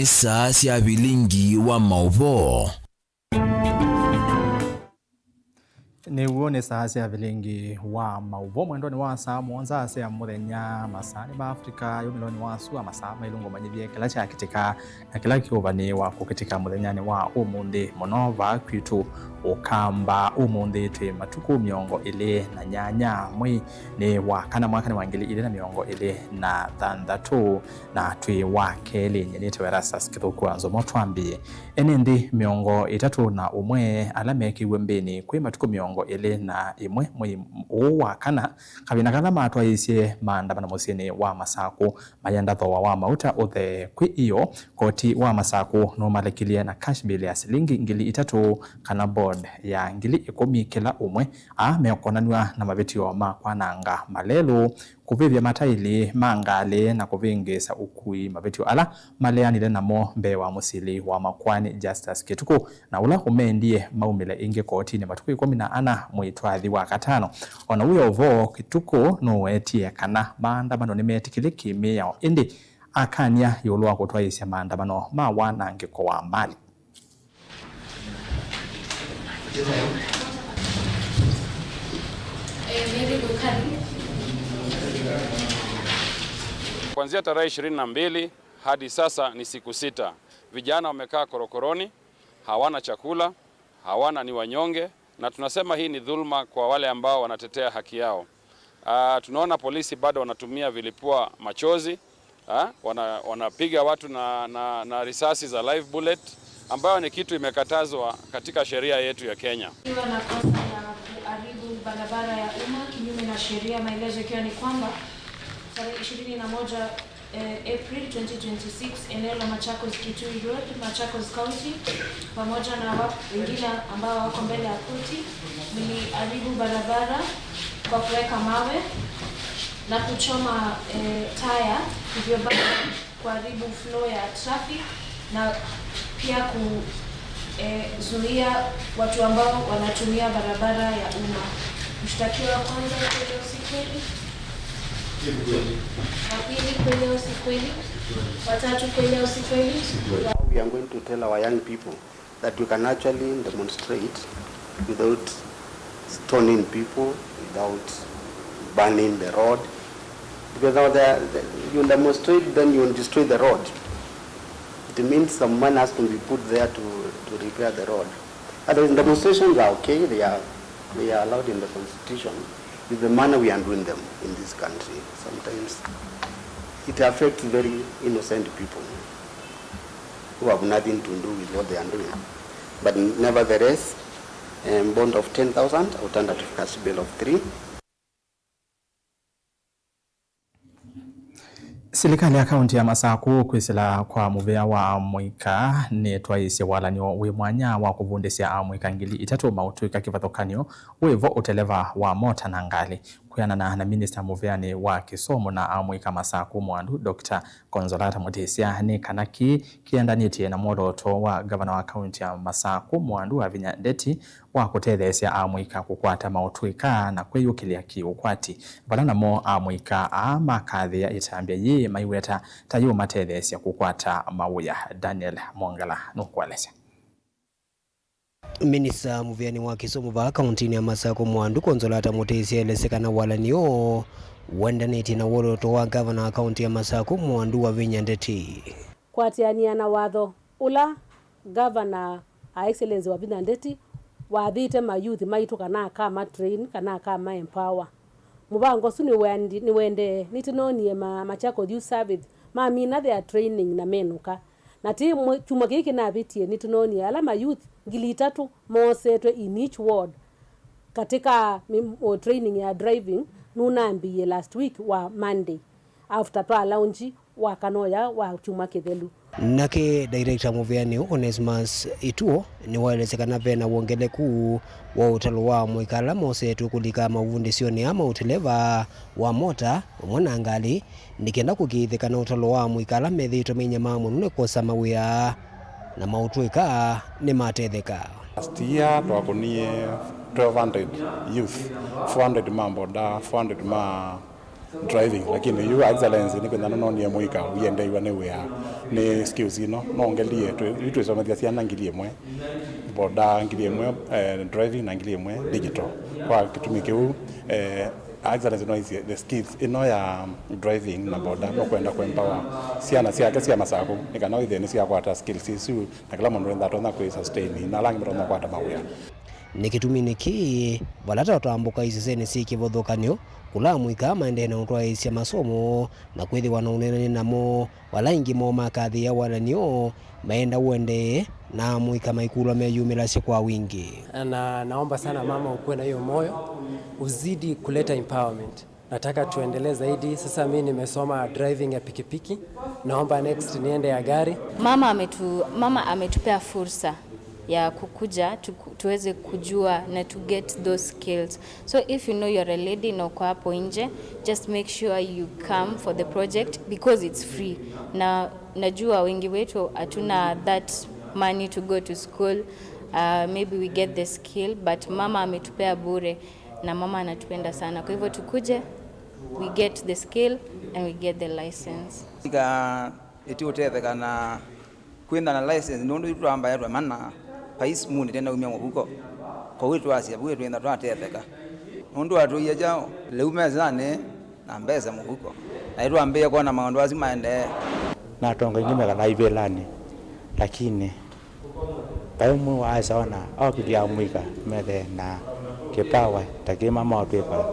saa cia bilingi wa mauvo. Ni saa cia bilingi wa mauvo mwendoni wa saa mwonza cia muthenya masani ba Afrika yumiloni wa sua masaa mailungo manyithie kila cha kitika na kila kiuvani wa kukitika muthenyani wa umundi monova kwitu ukamba umundi twi matuku miongo ili na nyanya mwi ni wa kana mwaka ni wangili ili na miongo ili na thandatu na twi wa keli nyenite werasa skithuku anzo motwambi ene ndi miongo itatu na umwe alameki wembeni kwi matuku miongo ili na imwe mwi wa kana kabina kana matwa isie maandamano musini wa masaku mayenda thowa wa mauta othe kwi iyo koti wa masaku no malekilia na cash bill ya silingi ngili itatu kana board ya ngili 10 kila umwe meokonanwa na mabetio makwananga malelu kuvivya mataili mangale na kuvingisa ukui mabetio ala maleanile namo mbewa musili wa makwani Justus Kituku na ula umendie maumile inge koti ni matuku 14 mwitwathi wa katano ona uyo vo Kituku nuwetie kana maandamano nimetikiliki miyao indi akania yolwa kutwaisya maandamano mawana ngiko wa mbali. Kuanzia tarehe 22 hadi sasa ni siku 6. Vijana wamekaa korokoroni, hawana chakula, hawana ni wanyonge, na tunasema hii ni dhulma kwa wale ambao wanatetea haki yao. Tunaona polisi bado wanatumia vilipua machozi, wanapiga watu na risasi za live bullet ambayo ni kitu imekatazwa katika sheria yetu ya Kenya. Ikiwa na kosa ya kuharibu barabara ya umma kinyume na sheria, maelezo ikiwa ni kwamba tarehe 21 April 2026 eneo la Machakos Kitui Road, Machakos County pamoja na wengine ambao wako mbele ya koti waliharibu barabara kwa kuweka mawe na kuchoma taya, hivyo basi kuharibu flow ya traffic na pia kuzuia watu ambao wanatumia barabara ya umma. Mshtakiwa wa kwanza kweli usikweli, wa pili kweli usikweli, watatu kweli usikweli. We are going to tell our young people that you can actually demonstrate without stoning people, without burning the road, because now you demonstrate, then you destroy the road. It means some money has to be put there to repair the road. Otherwise, demonstrations are okay, they are allowed in the constitution. With the manner we are doing them in this country, sometimes it affects very innocent people who have nothing to do with what they are doing. But nevertheless, bond of 10,000, alternative cash bill of 3. Serikali ya kaunti ya Masaku kwisila kwa muvea wa amwika ni twaise walanio we mwanya wa kuvundisya amwika ngili itatu mautuika kivathokanio wevo uteleva wa mota na ngali kuyana na minister muveani wa kisomo na amwika Masaku mwandu Dr. Consolata Mutesia ni kanaki kiendanitie na mworoto wa gavana wa kaunti ya Masaku mwandu wa Vinya Ndeti wa kutethesya amwika kukwata mautuika na kweyukilia kiukwati balana mo amwika makathi ya itambia yi maiweta tayo matethesya kukwata mawuya. Daniel Mongala nukwalesya. Minista muveani wa kisomo va kaunti ya Masaku mwandu Consolata Mutesia lesekana walanio wendaneti na woroto wa gavana wa kaunti ya Masaku mwandu wa Vinya Ndeti kwatiania na watho ula gavana excellence wa Vinya Ndeti wathite mayouth maitu kana kama train kana kama empower mubango suni ni wende nitinonie Machakos Youth Service mina their training na menuka na ti chuma kiki na bitie nitinonie alama youth ngili 3 mosetwe in each ward katika training ya driving nunambiye last week wa Monday after to launch wa kanoya wa chuma kithelu nake director muveani Onesmus Ituo ni waelezekana vena wongeleku wa utalo wa mwikala mosetu kulika mavundisioni ama uteleva wa mota mwana ngali nikenda kukithikana utalo wa mwikala methito menya mamunune kosa mawia na mautuika ni matetheka. Last year twakonie 1200 youth, 400 mamboda, 400 driving lakini yu excellence ni kwenda no ni muika uyende iwa ne wea ni skills ino no ngelie tu somathia ciana ngilie mwe boda ngilie mwe driving na ngilie mwe digital kwa kitumi kiu excellence no is the skills ino ya driving na boda no kwenda empower ciana ciake cia masako nikana ithene cia kwata skills isu na kila mundu enda tona ku sustain na langi mutona kwata mawia ni kitumi niki balata utambuka isisene sikivothokanio kula mwika maende na utwaisya masomo na kwethi wana unene namo wala ingi mo makathi ya walanio maenda uende na mwika maikulu ameyumila kwa wingi. Na naomba sana mama ukuwe na hiyo moyo uzidi kuleta empowerment. Nataka tuendelee zaidi. Sasa mimi nimesoma driving ya pikipiki. Naomba next niende ya gari. Mama ametupea fursa ya kukuja tuweze kujua na to get those skills. So if you know you're a lady na uko hapo nje, just make sure you come for the project because it's free. Na najua wengi wetu hatuna that money to go to school. Maybe we get the skill but mama ametupea bure na mama anatupenda sana. Kwa hivyo tukuje, we get the skill and we get the license. Etiotetheka na kwenda na license ndio ndio amba ya maana pais muni tena umia muhuko kwa wetu asia wetu enda twatetheka ndio atu ya jao leume zane na mbeza muhuko na ito ambia kwa na maondo azima ende na tonga ngime kana ibelani lakini bayo mu asaona au kidia mwika mede na kepawa takema mapepa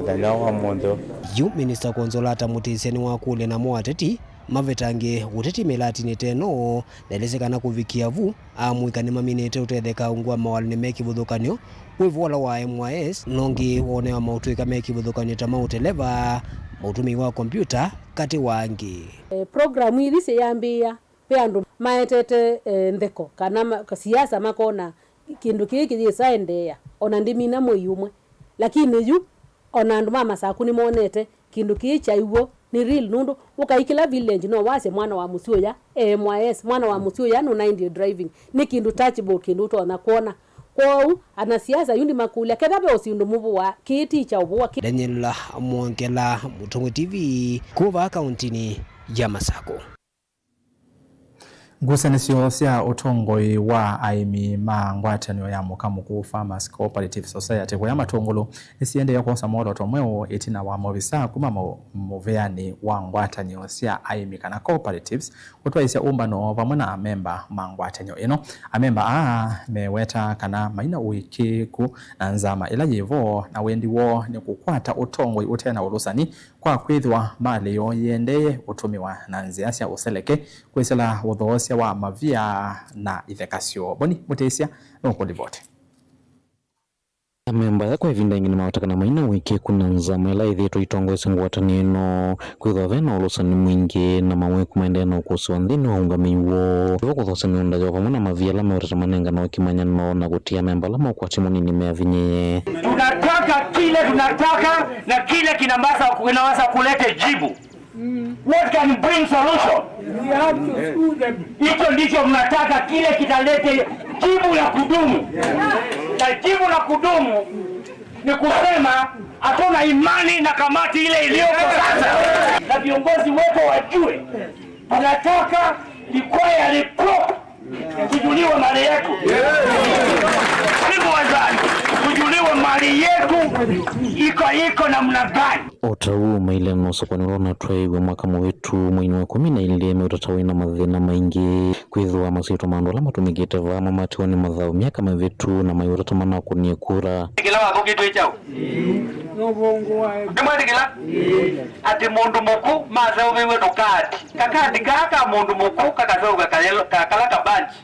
ndanawa mondo yu minister Consolata Mutiseni wa kule na mwateti mavetange uteti melatini teno nelezekana kuvikia vu amwikane maminete utetheka ungwa mawali ne meki vudhukanyo wivola wa MYS nongi wone wa mautuika meki vudhukanyo tama uteleva mautumi wa kompyuta kati wangi programu hili se yambia pe andu maetete ndeko kana siasa makona kindu kiki gisaendea ona ndimina moyumwe lakini yu ona andu mama sakuni monete kindu kicha iwo ni real nundu ukaikila village no wase mwana wa Musyoya MYS mwana wa Musyoya no 90 driving ni kindu touchable kindu tona kuona kwao ana siasa yundi makulia kedabe osindu mubuwa kiti cha ubuwa Daniel Mwongela Mutongo TV kuva kauntini ya Masako. Ngusanisyo cia utongoi wa aimi mangwatanio ya Mukamuku Farmers Cooperative Society kwa matongolo isiende ya kwa samoro tomweo etina wa movisa kuma muveani wa ngwatanio cia aimi kana cooperatives kutwaisya umbano pamwe na memba mangwatanio ino amemba meweta kana maina uikiku na nzama ila yevo na wendiwo ni kukwata utongoi utena ulusani kwa kwithwa mali yo yendeye utumiwa na nziasya useleke kwesela udhoosya wa mavia na ithekasyo boni mutesia noko livote amemba kwa ivinda ingine mawatakana maina wiki kuna nzama ila ithito itongwese ngwatani ino kwithwa vena ulusani mwingi na mawe kumaendea na ukusi wa nthini wa ungamiwo iwo kuthosa miunda jo pamwe na mavia lama urata manenga na wakimanyano na kutia memba lama ukwati munini meavinye tunataka kile tunataka na kile kinaweza kulete jibu. What can bring solution? We have to school them. Hicho ndicho mnataka kile kitalete jibu la kudumu. Na jibu la kudumu ni kusema hatuna imani na kamati ile iliyoko sasa. Na viongozi wetu wajue tunataka require report kujuliwa mali yetu. Sivyo wazani kujuliwa mali yetu iko namna gani? Otau maile noso kwa nilona tuwaiwe mwaka mwetu mwini wa 12 meutatawi na mathina maingi kwithwa masito mandola matumigite va mamatiwa ni madhao miaka mavitu na mayurata mana kunie kura kila wako kitu ichao ndimwatikila ati mundu muku mazao viwe tukati kakati kaka mundu muku kakasau kakala kabanchi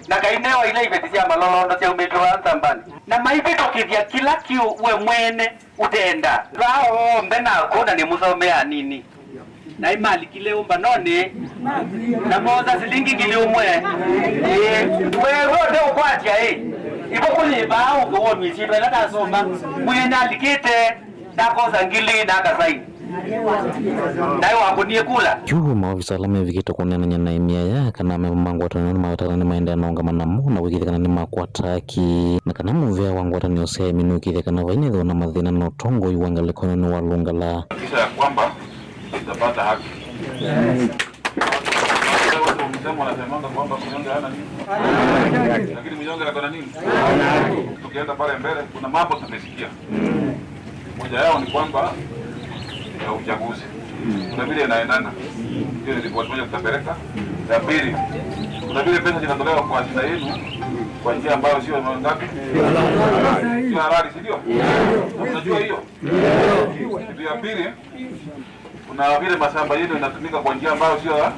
na kainewa ile ivetisia malolondo cia umitu wa nsambani na maivito kithia kila kiu we mwene utenda rao mbena kuna ni musomea nini na imali kile umba none na moza silingi kile umwe wewe ndio kwatia ipo kuliba au kwa misido ila kasoma mwene alikite na koza ngili na kasai nayo wakunie kula Juhu maofisa alame vikito kunena na imia ya kana memangu watanoni mawatalani maende anonga manamu na wikiti kana ni makwataki na kana muvea wangu watani osea minu kiti kana vainidho na madhina na utongo iwanga likono ni walunga la kisha ya kwamba itapata haki. Msemo anasemanga kwamba mnyonge hana nini? Lakini mnyonge akona nini? Tukienda pale mbele kuna mambo tumesikia. Moja yao ni kwamba ya uchaguzi. Kuna vile inaendana. Hiyo ni ripoti moja tutapeleka. Ya pili, kuna vile pesa zinatolewa kwa hazina yenu kwa njia ambayo sio ngapi? Sio halali, si ndio? Unajua hiyo? Ndio. Ya pili, kuna vile mashamba yenu inatumika kwa njia ambayo sio hiyo,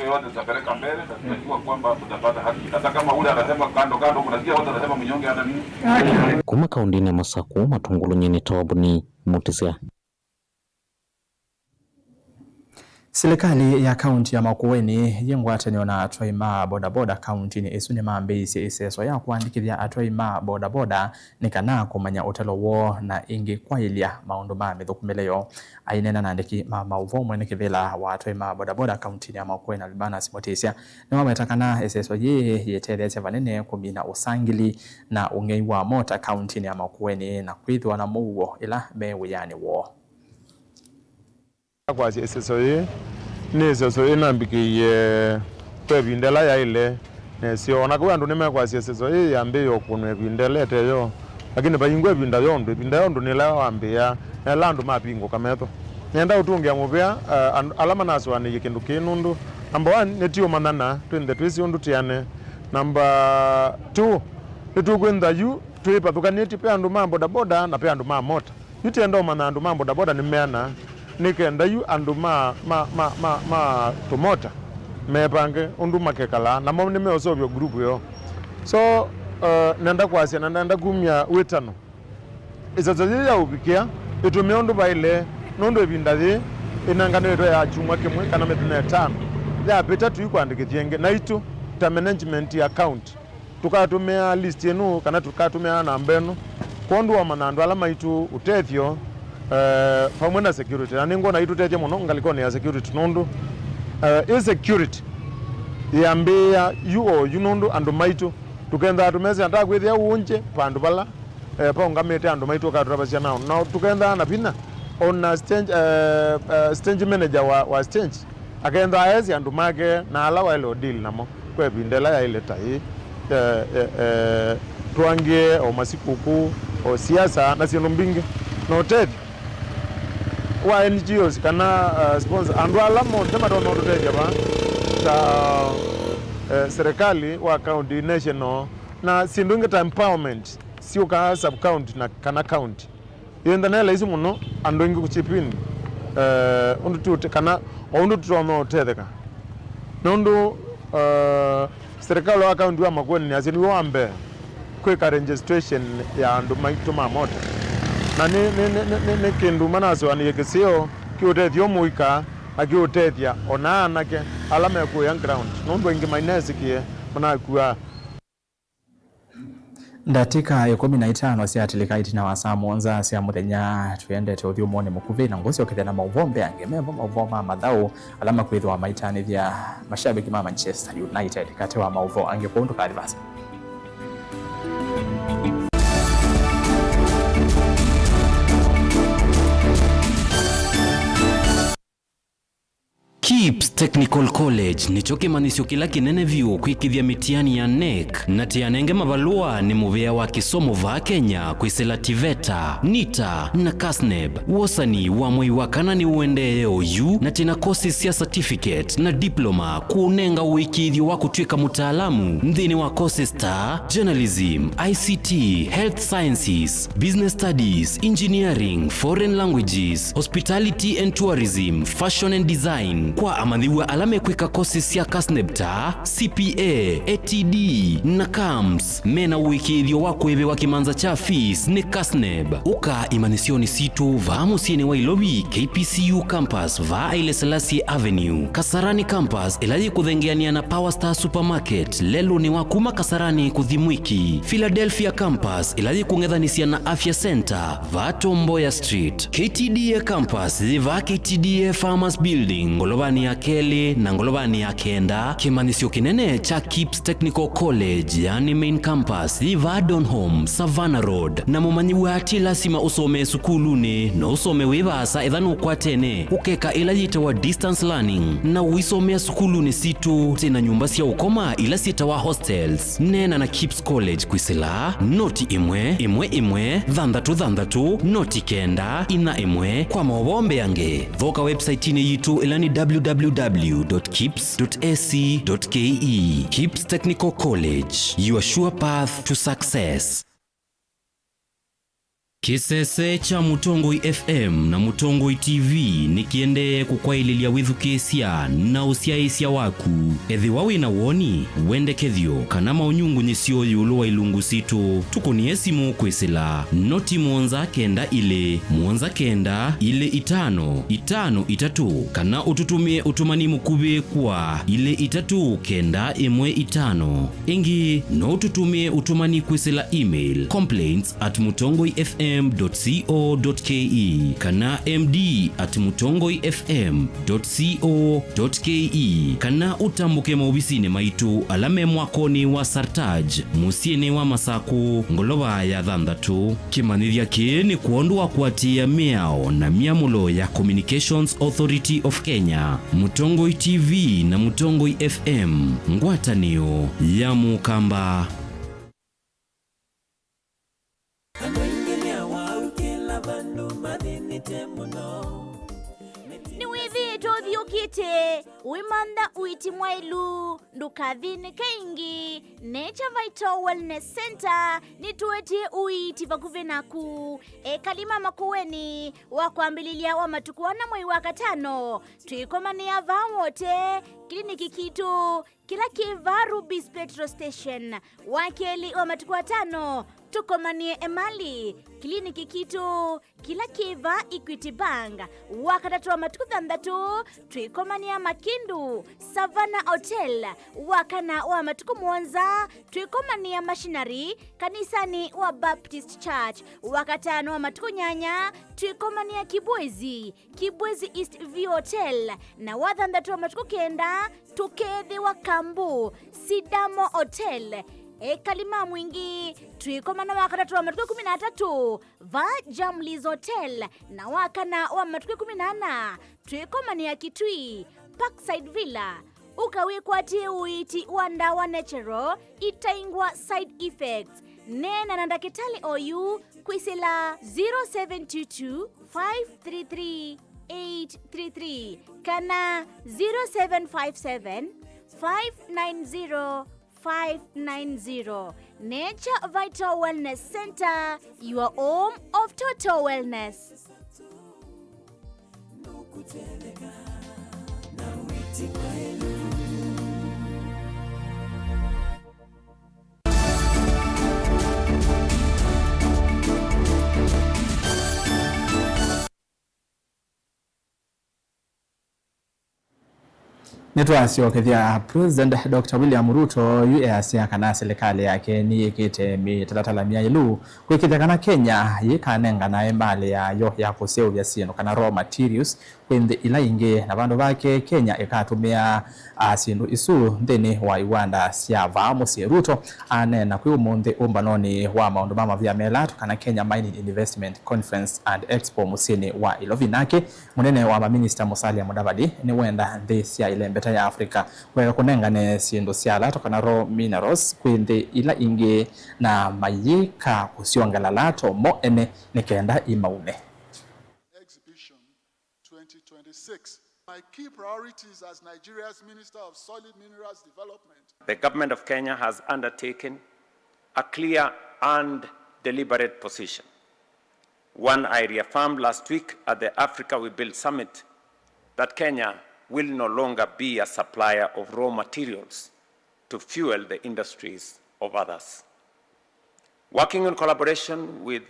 yote tutapeleka mbele na tunajua kwamba tutapata haki. Hata kama ule anasema kando kando, unasikia watu wanasema mnyonge hana nini. Kuma kaundini Masaku matungulu nyini tawabuni Mutisia. Serikali ya kaunti ya Makueni yengwataniwa na atwaima bodaboda kaunti ni esune mambisi iseso ya kuandikithia atwaima bodaboda nikana kumanya utelo wo na ingi kwa ilia maundu ma mithukumeleyo ainena na andiki mauvo mwene kivila wa atwaima bodaboda kaunti ya Makueni Albana Simotisia ni wametakana iseso yetethesya vanene kumina usangili na ungei wa mota kaunti ya Makueni na kwithwa na muwo ila mewiyani wo kwa seso ni seso inambikiye kwebindela ya ile nesio onako andu nimekwa seso yambe yokunwe bindela teyo lakini bayingwe binda yondo nila wambia elandu mapingo kameto nenda utungia mubea alama naso ani kindu kinundu number 1 netio manana twende twisi undu tiane number 2 nitukwenda yu twipa tukaniti pe andu mambo boda na pe andu mota yutendo mana andu mambo boda nimeana nikenda yu andu ma tumota mepange undu makekala na mom nime osobyo group yo so nenda kwasi nenda kumya wetano izazazi ya ubikia itumye undu baile nundu ebindathi inangano yeto ya chumwa kimwe kana metune 5 ya beta tuikwandikithenge na itu ta management account tukatumia list yenu kana tukatumia namba yenu kondu wa manandu alama itu utethyo pamwe na security na ningo na ituteje muno ngalikoni ya security nundu security yambia you nundu andu maitu tukenda atumeze anda kwithia unje pandu bala pa ngamete andu maitu katurabasya nao na tukenda na pina on stage manager wa stage akenda aezi andu make na alawa ile deal namo kwe bindela ya ile tai tuangie o masikuku o siasa na sino mbingi no ted wa NGOs kana sponsor andu alamo tema dono teja ba ta serikali wa county national na sindunge ta empowerment sio ka sub county na kana county yenda na laisi muno andu ingi kuchipini undu tu kana undu tuono tetheka nundu serikali wa county wa Makueni asini wambe kweka registration ya andu maitu mamota na ni kindu manaso aniyekesio kiutethio muika akiutethia ona anake alama ya kuya ground nundu ingi mainesikie manakua ndatika 15 siatilika itina wa saa monza sia muthenya twendete uthio muone mukuvi na ngosi okethana mauvombe angememba mauvoma mathau alama kwithwa maitani vya mashabiki ma Manchester United kati wa mauvo angepondu kalivasa. KIPS Technical College nicho kimanisio kila kinene vyuo kwikithia mitiani ya NEC na tianenge mavalua ni muvea wa kisomo va Kenya kwisela TVETA, NITA na KASNEB. Wosani wa mwei wa kanani uende OU na tina kosi sia certificate na diploma kuunenga uikithio wa kutwika mutaalamu mdhini wa kosi star, journalism, ICT, health sciences, business studies, engineering, foreign languages, hospitality and tourism, fashion and design, kwa amathiwa alame kwika courses ya KASNEBTA, CPA, ATD na KAMS mena uikithio wa kweve wa kimanza cha fees ni KASNEB. Uka imanisioni situ va musiene wa Ilobi KPCU campus va Haile Selassie Avenue, Kasarani campus ilaji kuthengeania na Power Star Supermarket lelo ni wakuma Kasarani kuthimwiki, Philadelphia campus ilaji kungethanisia na Afya Center va Tomboya Street, KTDA campus va KTDA Farmers Building ngolobani ya Kele na ngolobani ya Kenda, kimanisio kinene cha KIPS Technical College yani main campus va Donholm Savannah Road. Na mumanyiwa ati lasima usome sukulune na usome wivasa ethanu kwa tene ukeka ilajita wa distance learning na uisomea sukulune situ tena nyumba sia ukoma ila sita wa hostels nena na KIPS College kwisila noti imwe dhandatu noti kenda ina imwe kwa mawombe yange voka website ine yitu ilani www.kips.ac.ke. KIPS Technical College, your sure path to success. Kisese cha Mutongoi FM na Mutongoi TV nikiende kukwaililia withukesia na usiaisia waku ethi wawi na woni wende kethio kana maunyungu nyisio yulo wa ilungu situ tukoni esimu kwisila noti muonza kenda ile itano itatu kana ututumie utumani mukube kwa ile itatu kenda imwe itano ingi no ututumie utumani kwisila email complaints@mutongoifm.co.ke kana md@mutongoifm.co.ke kana utambuke maubisine maitu alame mwakoni wa Sartaj musiene wa Masaku ngoloba ya dhandatu kimanithia kieni kuondwa kuatia miao na miamulo ya Communications Authority of Kenya. Mutongoi TV na Mutongoi FM ngwatanio ya mukamba. Niwithi tothiukite wimanda uiti mwailu ndukathini kaingi Nature Vital Wellness Center nituetie uiti vakuvenaku kalima makuweni wakwambililia wa matukuana mwai wa katano tuikomania vawote kliniki kitu kila kiva Rubis Petrol Station wakeli wa matukuwa tano tukomanie Emali kliniki kitu kila kiva Equity Bank wakatatu wa matuku thandatu tuikomania Makindu Savannah Hotel wakana wa matuku Mwanza tuikomania Machinery kanisani wa Baptist Church wakatano wa matuku Nyanya tuikomania Kibwezi East View Hotel na wathandatu wa matuku kenda tukethi wa Kambu Sidamo Hotel kalima mwingi tuikomana wakatatu wa matuku 13 va Jamlis Hotel na wakana wa matuku 18 tuikomania Kitui Parkside Villa ukawekwa uiti Wandawa Natural itaingwa side effects nena na ndakitali OU kwisila 0722 533 833 kana 0757 590 590. Nature Vital Wellness Center, your home of total wellness. Nitwasio kethia President Dr. William Ruto UASya kana serikali yake ni yikite mitatala miailu kwikithia kana Kenya yikanenga na embale yayo ya kuseuvya sino kana raw materials kwende ila ingi na bandu bake Kenya ikatumia sindu isu ndeni wa Uganda sia vamu si Ruto anena kwi umunthi umbanoni wa maundu mama vya mela kana Kenya Mining Investment Conference and Expo musini wa Ilovinake munene wa maminista Musalia Mudavadi ni wenda nthi sia ilembeta ya Afrika wega kunengane sindu sia lato kana raw minerals kwende ila ingi na mayika kusiongela lato mo ene nikenda imaume. 2026. My key priorities as Nigeria's Minister of Solid Minerals Development. The government of Kenya has undertaken a clear and deliberate position. One I reaffirmed last week at the Africa We Build Summit, that Kenya will no longer be a supplier of raw materials to fuel the industries of others. Working in collaboration with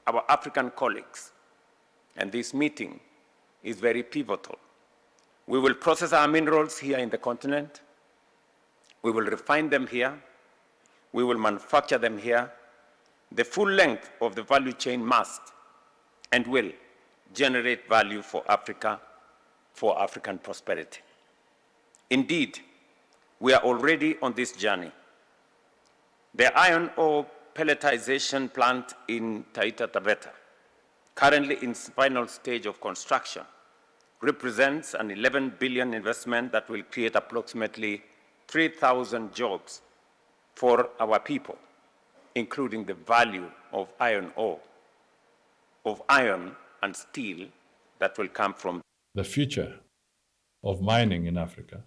our African colleagues, and this meeting is very pivotal. We will process our minerals here in the continent. We will refine them here. We will manufacture them here. The full length of the value chain must and will generate value for Africa, for African prosperity. Indeed, we are already on this journey. The iron ore pelletization plant in Taita Taveta, currently in final stage of construction, represents an 11 billion investment that will create approximately 3,000 jobs for our people, including the value of iron ore, of iron and steel that will come from. The future of mining in Africa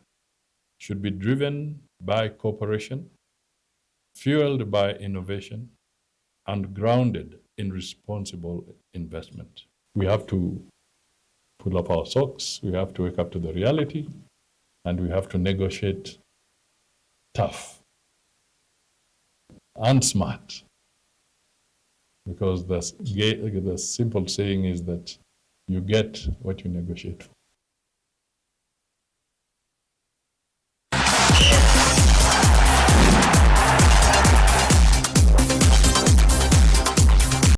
should be driven by cooperation, fueled by innovation, and grounded in responsible investment. We have to pull up our socks, we have to wake up to the reality, and we have to negotiate tough and smart. Because the simple saying is that you get what you negotiate for.